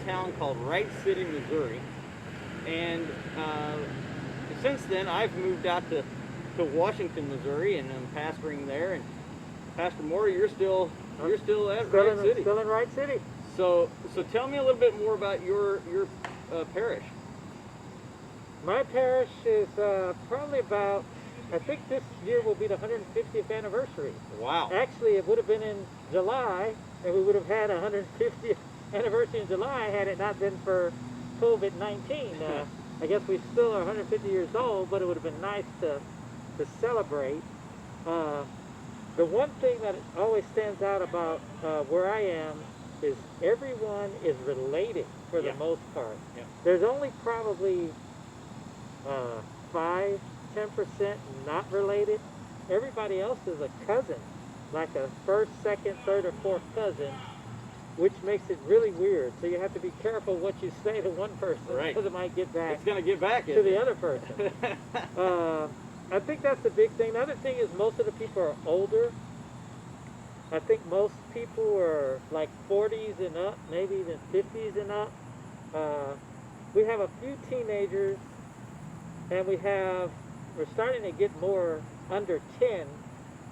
town called Wright City, Missouri, and since then I've moved out to Washington, Missouri, and I'm pastoring there. And Pastor Maury, you're still at Wright City. Still in Wright City. So tell me a little bit more about your parish. My parish is probably about, I think this year will be the 150th anniversary. Wow. Actually, it would have been in July, and we would have had a 150th anniversary in July had it not been for COVID-19. I guess we still are 150 years old, but it would have been nice to celebrate. The one thing that always stands out about where I am is everyone is related for the most part. Yeah. There's only probably 5-10% not related. Everybody else is a cousin, like a first, second, third, or fourth cousin, which makes it really weird. So you have to be careful what you say to one person, right, because it might get back. It's going to get back to the other person. I think that's the big thing. The other thing is most of the people are older. I think most people are like 40s and up, maybe even 50s and up. We have a few teenagers, and we're starting to get more under 10.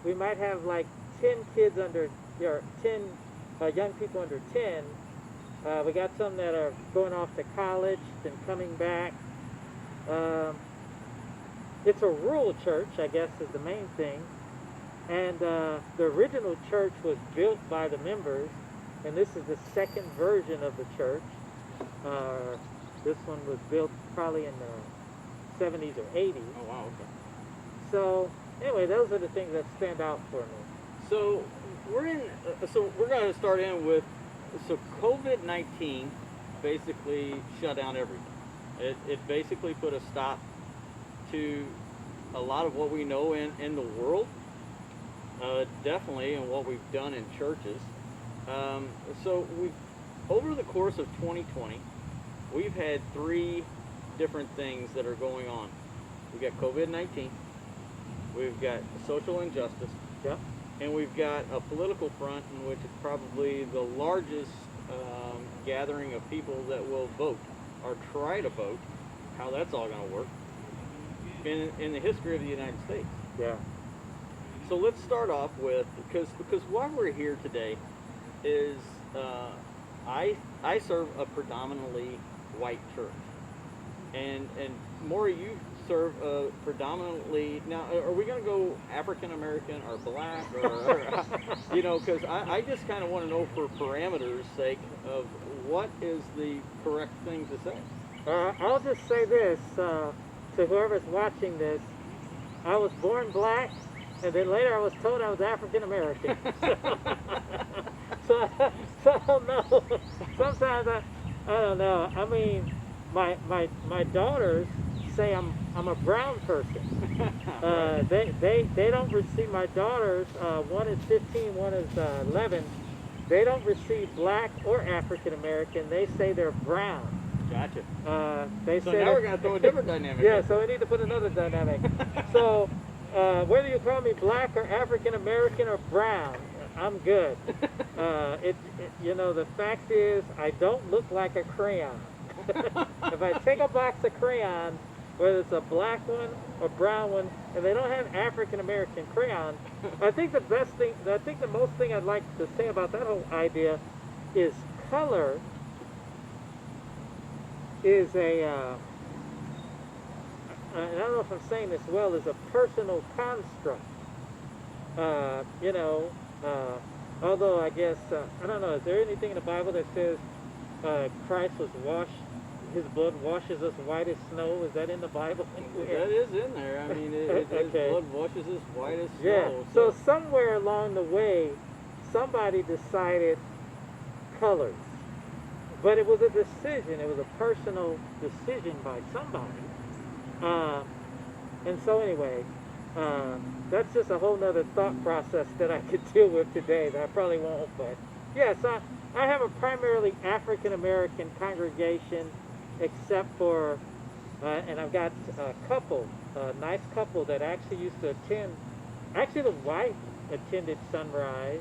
We might have like 10 kids under, or 10 young people under 10. We got some that are going off to college and coming back. It's a rural church, I guess, is the main thing. And the original church was built by the members, and this is the second version of the church. This one was built probably in the 70s or 80s. Oh, wow, okay. So, anyway, those are the things that stand out for me. So, we're going to start in with, so COVID-19 basically shut down everything. It basically put a stop to a lot of what we know in the world, definitely, and what we've done in churches. So over the course of 2020, we've had 3 different things that are going on. We've got COVID-19, we've got social injustice, Yep. and we've got a political front in which is probably the largest gathering of people that will vote or try to vote, how that's all going to work, in the history of the United States. Yeah. So let's start off with, because why we're here today is I serve a predominantly white church, and Maury, you serve a predominantly, now are we going to go African American or black or you know, because I just kind of want to know for parameters sake of what is the correct thing to say. I'll just say this to whoever's watching this: I was born black, and then later I was told I was African American. so I don't know. Sometimes I don't know. I mean, my daughters say I'm a brown person. They don't receive, my daughters, one is 15, one is 11. They don't receive black or African American. They say they're brown. Gotcha. They So say now we're going to throw a different dynamic. Yeah, so we need to put another dynamic. So whether you call me black or African American or brown, I'm good. You know, the fact is, I don't look like a crayon. If I take a box of crayons, whether it's a black one or brown one, and they don't have African American crayon, I think the most thing I'd like to say about that whole idea is color is and I don't know if I'm saying this well, is a personal construct. You know, although I guess, I don't know, is there anything in the Bible that says Christ was washed, his blood washes us white as snow? Is that in the Bible anywhere? That is in there. I mean, his blood washes us white as snow. Yeah, so somewhere along the way, somebody decided colors. But it was a decision. It was a personal decision by somebody. And so anyway, that's just a whole nother thought process that I could deal with today that I probably won't. But yes, I have a primarily African-American congregation, except for, and I've got a couple, a nice couple that actually used to attend. Actually, the wife attended Sunrise,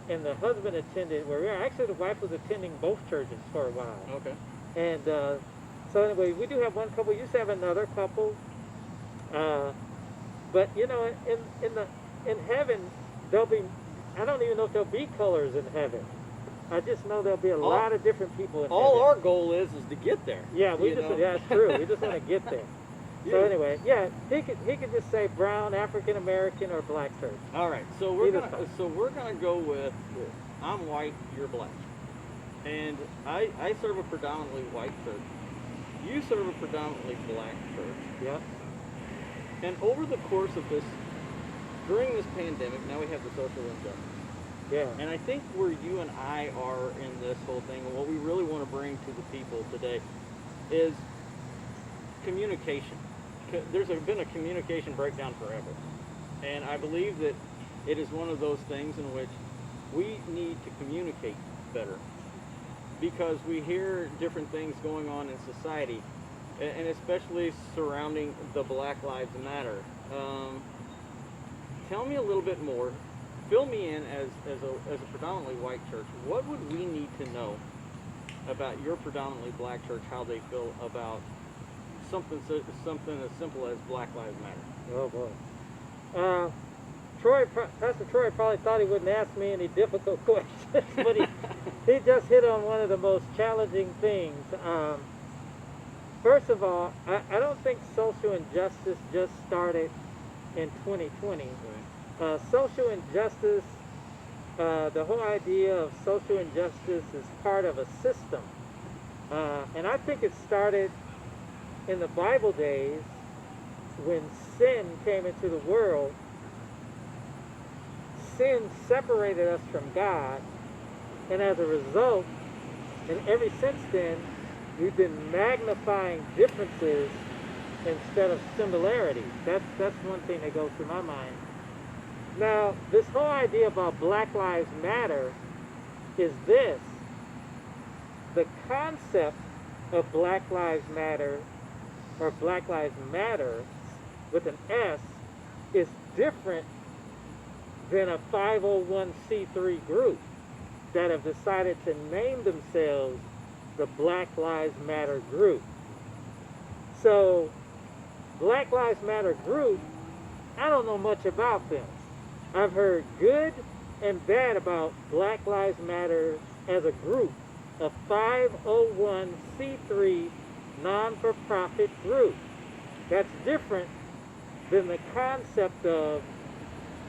and the husband attended, actually the wife was attending both churches for a while. Okay. And so anyway, we do have one couple. We used to have another couple. But you know, in heaven, there'll be, I don't even know if there'll be colors in heaven. I just know there'll be a lot of different people in all heaven. our goal is to get there. Yeah, that's true. We just want to get there. So Yeah. anyway, yeah, he could just say brown, African American, or black church. All right, so we're Either gonna go with I'm white, you're black, and I serve a predominantly white church. You serve a predominantly black church. Yeah. And over the course of this, during this pandemic, now we have the social injustice. Yeah. And I think where you and I are in this whole thing, and what we really want to bring to the people today, is communication. There's been a communication breakdown forever. And I believe that it is one of those things in which we need to communicate better, because we hear different things going on in society, and especially surrounding the Black Lives Matter. Tell me a little bit more. Fill me in as a predominantly white church. What would we need to know about your predominantly black church, how they feel about something as simple as Black Lives Matter? Oh boy. Pastor Troy probably thought he wouldn't ask me any difficult questions, but he just hit on one of the most challenging things. First of all, I don't think social injustice just started in 2020. Social injustice, the whole idea of social injustice is part of a system. And I think it started in the Bible days when sin came into the world. Sin separated us from God, and as a result, and ever since then, we've been magnifying differences instead of similarities. That's one thing that goes through my mind. Now, this whole idea about Black Lives Matter is this. The concept of Black Lives Matter, or Black Lives Matter with an S, is different than a 501c3 group that have decided to name themselves the Black Lives Matter group. So, Black Lives Matter group, I don't know much about them. I've heard good and bad about Black Lives Matter as a group, a 501c3 non-for-profit group. That's different than the concept of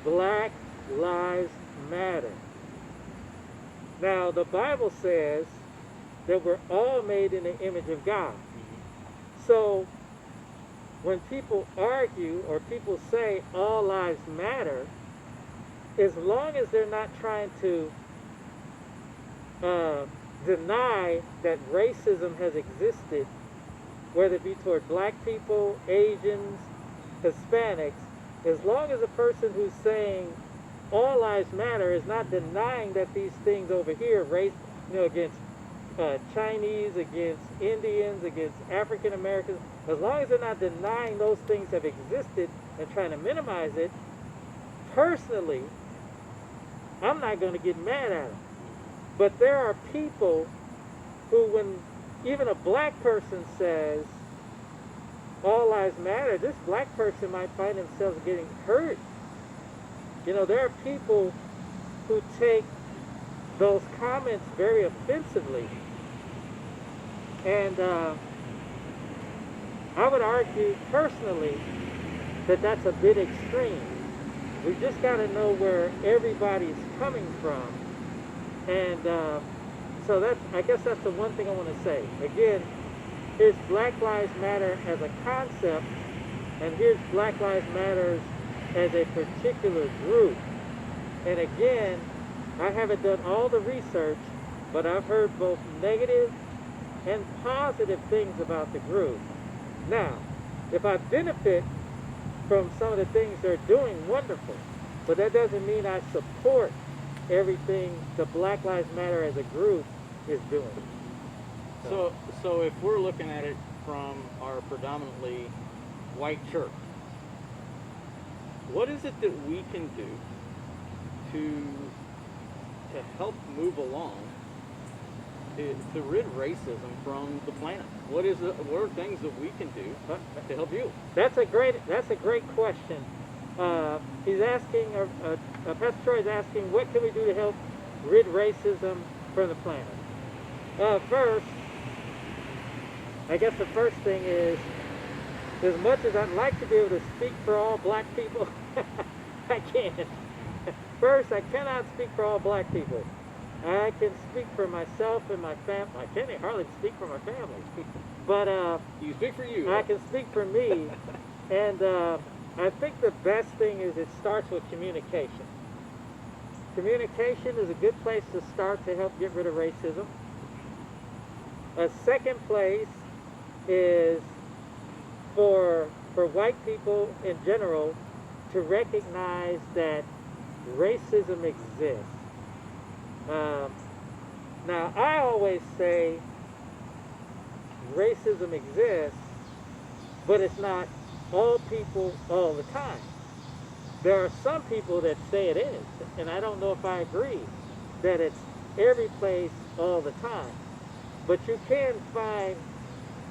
Black Lives Matter. Now, the Bible says that we're all made in the image of God. So, when people argue or people say all lives matter, as long as they're not trying to deny that racism has existed, whether it be toward black people, Asians, Hispanics, as long as a person who's saying all lives matter is not denying that these things over here, race, against Chinese, against Indians, against African Americans, as long as they're not denying those things have existed and trying to minimize it, personally, I'm not going to get mad at them. But there are people who, when even a black person says all lives matter, this black person might find themselves getting hurt. There are people who take those comments very offensively. And I would argue personally that that's a bit extreme. We just got to know where everybody's coming from. And so I guess that's the one thing I want to say. Again, here's Black Lives Matter as a concept, and here's Black Lives Matter as a particular group. And again, I haven't done all the research, but I've heard both negative and positive things about the group. Now, if I benefit from some of the things they're doing, wonderful. But that doesn't mean I support everything the Black Lives Matter as a group is doing. So if we're looking at it from our predominantly white church, what is it that we can do to to help move along to rid racism from the planet? What are things that we can do to help you? That's a great question. He's asking, Pastor Troy is asking, what can we do to help rid racism from the planet? First, I guess the first thing is, as much as I'd like to be able to speak for all black people, I can't. First, I cannot speak for all black people. I can speak for myself and my family. I can't hardly speak for my family. But you speak for you. I can speak for me. And I think the best thing is it starts with communication. Communication is a good place to start to help get rid of racism. A second place is for white people in general to recognize that racism exists. Now, I always say racism exists, but it's not all people all the time. There are some people that say it is, and I don't know if I agree that it's every place all the time. But you can find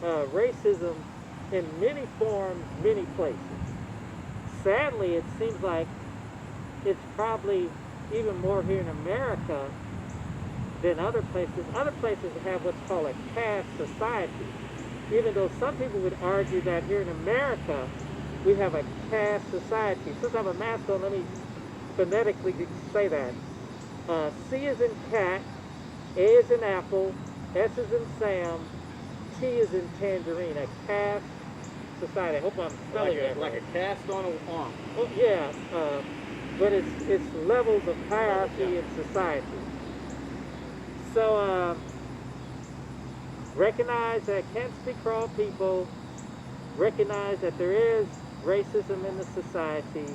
racism in many forms, many places. Sadly, it seems like it's probably even more here in America than other places. Other places have what's called a caste society. Even though some people would argue that here in America, we have a caste society. Since I have a mask on, let me phonetically say that. C is in cat, A is in apple, S is in Sam, T is in tangerine. A caste society. I hope I'm spelling that like right. a cast on an arm. Oh, yeah, but it's levels of hierarchy in society. So recognize that I can't speak for all people. Recognize that there is racism in the society.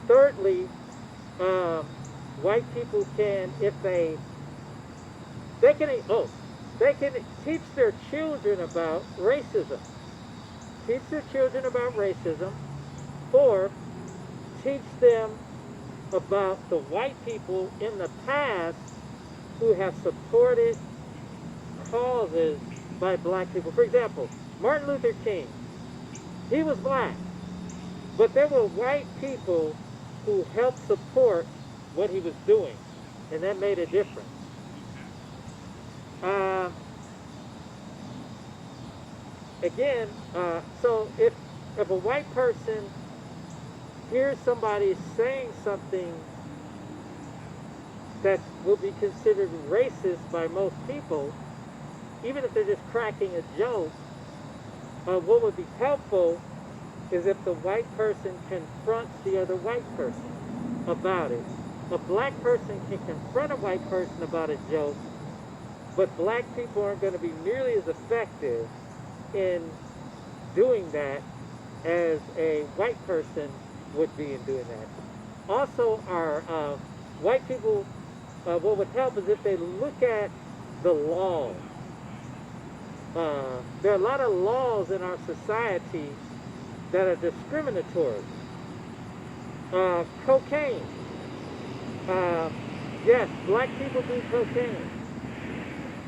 Thirdly, white people can, if they can teach their children about racism. Teach their children about racism. Fourth, teach them about the white people in the past who have supported causes by black people. For example, Martin Luther King, he was black, but there were white people who helped support what he was doing, and that made a difference. So if a white person hears somebody saying something that will be considered racist by most people, even if they're just cracking a joke, what would be helpful is if the white person confronts the other white person about it. A black person can confront a white person about a joke, but black people aren't going to be nearly as effective in doing that as a white person would be in doing that. Also, our white people, what would help is if they look at the laws. There are a lot of laws in our society that are discriminatory. Cocaine. Yes, black people do cocaine,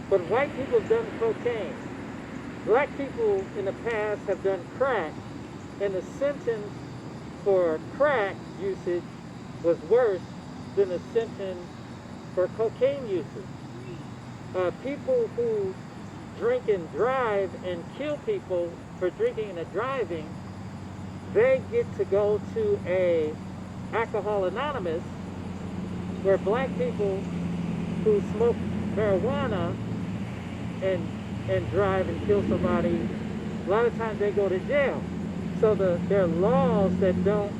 but white people have done cocaine. Black people in the past have done crack, and the sentence for crack usage was worse than the sentence for cocaine usage. People who drink and drive and kill people for drinking and driving, they get to go to a Alcohol Anonymous, where black people who smoke marijuana and drive and kill somebody, a lot of times they go to jail. So there are laws that don't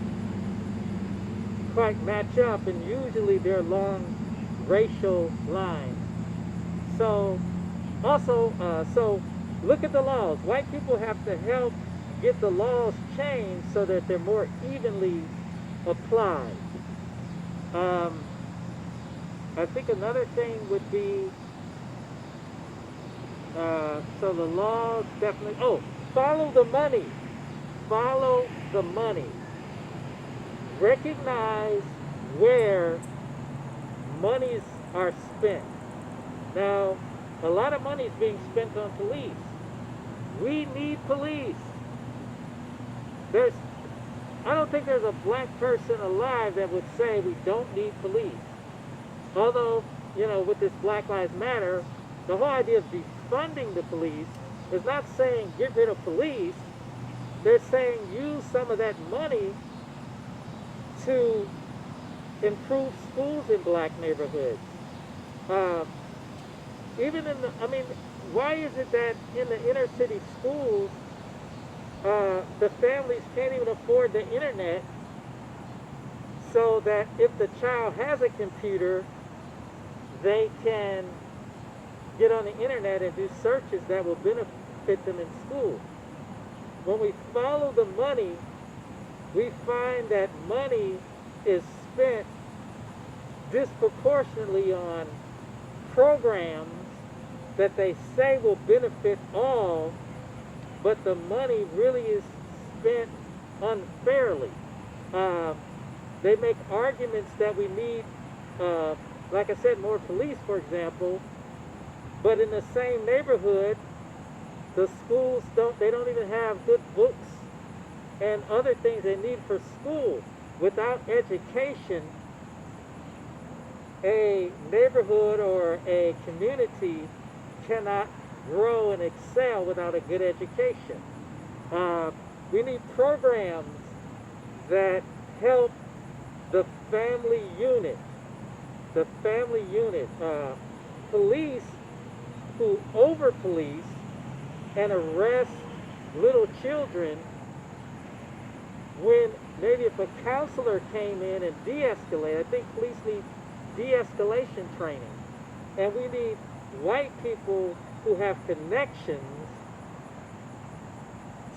quite match up, and usually they're along racial lines. So also, so look at the laws. White people have to help get the laws changed so that they're more evenly applied. I think another thing would be, so the laws definitely, follow the money. Follow the money. Recognize where monies are spent. Now, a lot of money is being spent on police. We need police. I don't think there's a black person alive that would say we don't need police. Although, with this Black Lives Matter, the whole idea of defunding the police is not saying get rid of police. They're saying use some of that money to improve schools in black neighborhoods. Why is it that in the inner city schools, the families can't even afford the internet, so that if the child has a computer, they can get on the internet and do searches that will benefit them in school? When we follow the money, we find that money is spent disproportionately on programs that they say will benefit all, but the money really is spent unfairly. They make arguments that we need, like I said, more police, for example, but in the same neighborhood, the schools don't even have good books and other things they need for school. Without education, a neighborhood or a community cannot grow and excel without a good education. We need programs that help the family unit. The family unit. Police who over-police and arrest little children, when maybe if a counselor came in and de-escalated, I think police need de-escalation training. And we need white people who have connections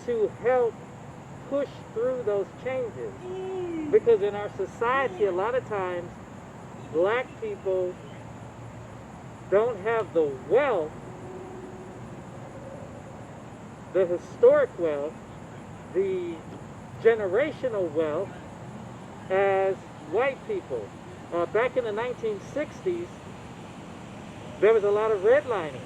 to help push through those changes. Because in our society, a lot of times, black people don't have the wealth, the historic wealth, the generational wealth as white people. Back in the 1960s, there was a lot of redlining.